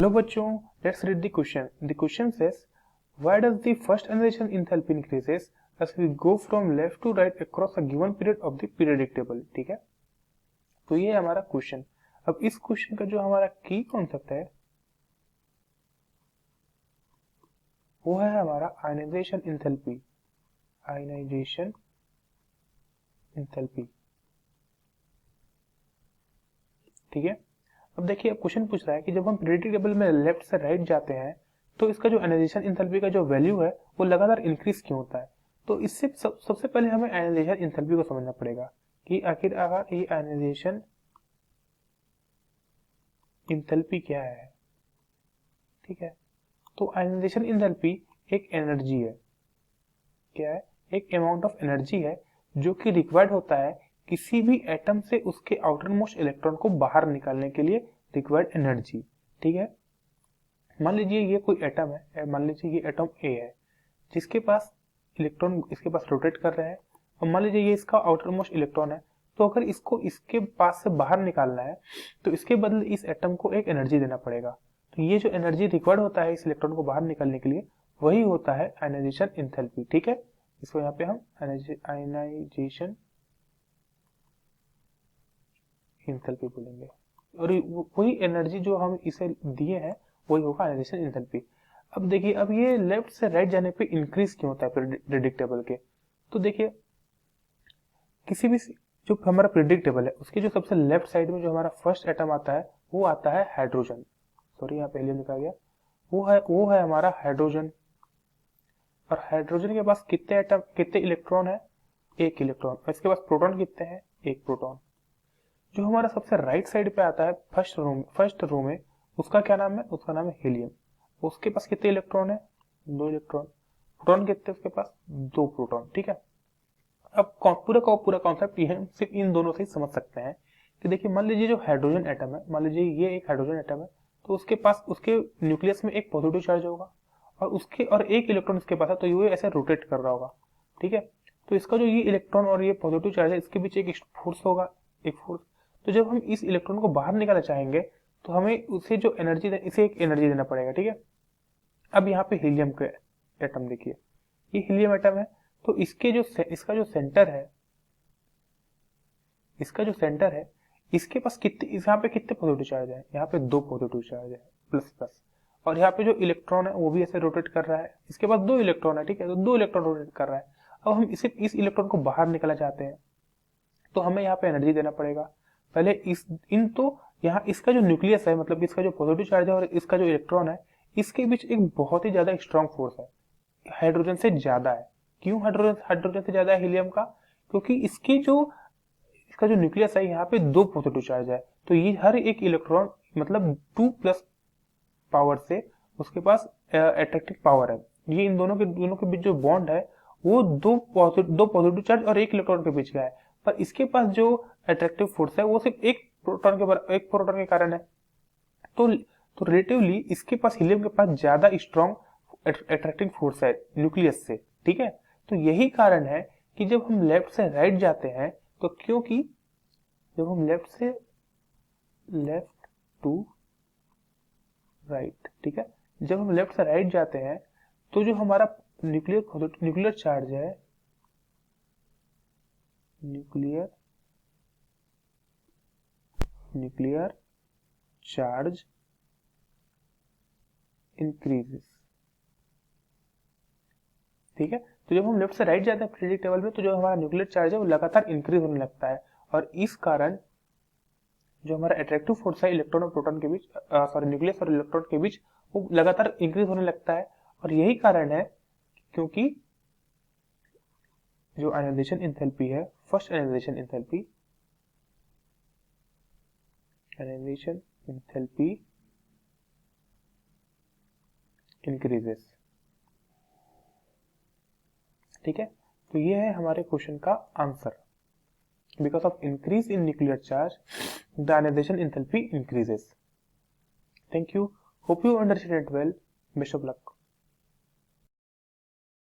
Hello बच्चों, let's read the question. The question says, why does the first ionization enthalpy increases as we go from left to right across a given period of the periodic table? ठीक है, तो ये है हमारा question. अब इस question का जो हमारा की कॉन्सेप्ट है वो है हमारा आयनाइजेशन एंथैल्पी. आयनाइजेशन एंथैल्पी, ठीक है. अब देखिए, अब क्वेश्चन पूछ रहा है कि जब हम पीरियोडिक टेबल में लेफ्ट से राइट जाते हैं तो इसका जो आयनाइजेशन एंथैल्पी का जो वैल्यू है वो लगातार इंक्रीज क्यों होता है. तो इससे सबसे पहले हमें आयनाइजेशन एंथैल्पी को समझना पड़ेगा कि आखिर ये आयनाइजेशन एंथैल्पी क्या है. ठीक है, तो आयनाइजेशन एंथैल्पी एक एनर्जी है. क्या है? एक अमाउंट ऑफ एनर्जी है जो कि रिक्वायर्ड होता है किसी भी एटम से उसके आउटर मोस्ट इलेक्ट्रॉन को बाहर निकालने के लिए रिक्वायर्ड एनर्जी. ठीक है, मान लीजिए ये कोई एटम है, मान लीजिए ये एटम ए है जिसके पास इलेक्ट्रॉन इसके पास रोटेट कर रहे हैं. और मान लीजिए ये इसका आउटर मोस्ट इलेक्ट्रॉन है, तो अगर इसको इसके पास से बाहर निकालना है तो इसके बदले इस एटम को एक एनर्जी देना पड़ेगा. तो ये जो एनर्जी रिक्वायर्ड होता है इस इलेक्ट्रॉन को बाहर निकालने के लिए वही होता है आयनाइजेशन एंथैल्पी. ठीक है, इसको यहाँ पे हम आयनाइजेशन एंथैल्पी बोलेंगे. और वही एनर्जी जो हम इसे दिए हैं वही होगा आयनाइजेशन एंथैल्पी. अब देखिए, अब ये लेफ्ट से राइट जाने पे इंक्रीज क्यों होता है पीरियोडिक टेबल के. तो देखिए, किसी भी जो हमारा पीरियोडिक टेबल है उसके जो सबसे लेफ्ट साइड में जो हमारा फर्स्ट एटम आता है वो आता है हाइड्रोजन. सॉरी, यहाँ पे हेलियम लिखा गया. वो है हमारा हाइड्रोजन. और हाइड्रोजन के पास कितने इलेक्ट्रॉन है? एक इलेक्ट्रॉन. और इसके पास प्रोटॉन कितने हैं? एक प्रोटॉन. जो हमारा सबसे राइट साइड पे आता है फर्स्ट रो में उसका क्या नाम है? उसका नाम है हीलियम. उसके पास कितने इलेक्ट्रॉन है? दो इलेक्ट्रॉन. प्रोटॉन कितने उसके पास? दो प्रोटॉन. ठीक है, अब पूरा कॉन्सेप्ट ये हम सिर्फ इन दोनों से ही समझ सकते हैं कि देखिए, मान लीजिए जो हाइड्रोजन एटम है, मान लीजिए ये एक हाइड्रोजन एटम है, तो उसके पास उसके न्यूक्लियस में एक पॉजिटिव चार्ज होगा और एक इलेक्ट्रॉन इसके पास है, तो ये ऐसे रोटेट कर रहा होगा. ठीक है, तो इसका जो ये इलेक्ट्रॉन और ये पॉजिटिव चार्ज है इसके बीच एक फोर्स होगा, एक फोर्स. तो जब हम इस इलेक्ट्रॉन को बाहर निकालना चाहेंगे तो हमें उसे जो इसे एक एनर्जी देना पड़ेगा. ठीक है, अब यहाँ पे हीलियम के एटम देखिए, ये हीलियम एटम है, तो इसका जो सेंटर है इसके पास यहाँ पे कितने पॉजिटिव चार्ज है? यहाँ पे दो पॉजिटिव चार्ज है, प्लस प्लस. और यहाँ पे जो इलेक्ट्रॉन है वो भी ऐसे रोटेट कर रहा है. इसके पास दो इलेक्ट्रॉन है. ठीक है, तो दो इलेक्ट्रॉन रोटेट कर रहा है. अब हम इस इलेक्ट्रॉन को बाहर निकालना चाहते हैं तो हमें यहाँ पे एनर्जी देना पड़ेगा. पहले तो यहाँ इसका जो न्यूक्लियस है, मतलब इसका जो पॉजिटिव चार्ज है और इसका जो इलेक्ट्रॉन है इसके बीच एक बहुत ही ज्यादा स्ट्रॉन्ग फोर्स है, हाइड्रोजन से ज्यादा है. क्यों हाइड्रोजन से ज्यादा है हीलियम का? क्योंकि इसका जो न्यूक्लियस है यहाँ पे दो पॉजिटिव चार्ज है, तो ये हर एक इलेक्ट्रॉन मतलब 2+ पावर से उसके पास अट्रैक्टिव पावर है. ये इन दोनों के बीच जो बॉन्ड है वो दो पॉजिटिव चार्ज और एक इलेक्ट्रॉन के बीच का है. पर इसके पास जो अट्रैक्टिव फोर्स है वो सिर्फ एक प्रोटॉन के कारण है. तो रिलेटिवली इसके पास हीलियम के पास ज्यादा स्ट्रॉन्ग अट्रैक्टिव फोर्स है न्यूक्लियस से. ठीक है, तो यही कारण है कि जब हम लेफ्ट से राइट जाते हैं तो क्योंकि जब हम लेफ्ट टू राइट, ठीक है, जब हम लेफ्ट से राइट जाते हैं तो जो हमारा न्यूक्लियर चार्ज है, न्यूक्लियर चार्ज इंक्रीजेस. ठीक है, तो जब हम लेफ्ट से राइट जाते हैं पीरियोडिक टेबल में तो जो हमारा न्यूक्लियर चार्ज है वो लगातार इंक्रीज होने लगता है. और इस कारण जो हमारा अट्रैक्टिव फोर्स है इलेक्ट्रॉन और प्रोटॉन के बीच, न्यूक्लियस और इलेक्ट्रॉन के बीच, वो लगातार इंक्रीज होने लगता है. और यही कारण है क्योंकि जो आयनाइजेशन एंथैल्पी है, फर्स्ट आयनाइजेशन एंथैल्पी इंक्रीजेस. ठीक है, तो ये है हमारे क्वेश्चन का answer. Because of increase in nuclear charge the ionization enthalpy increases. Thank you, hope you understand it well. Best of luck.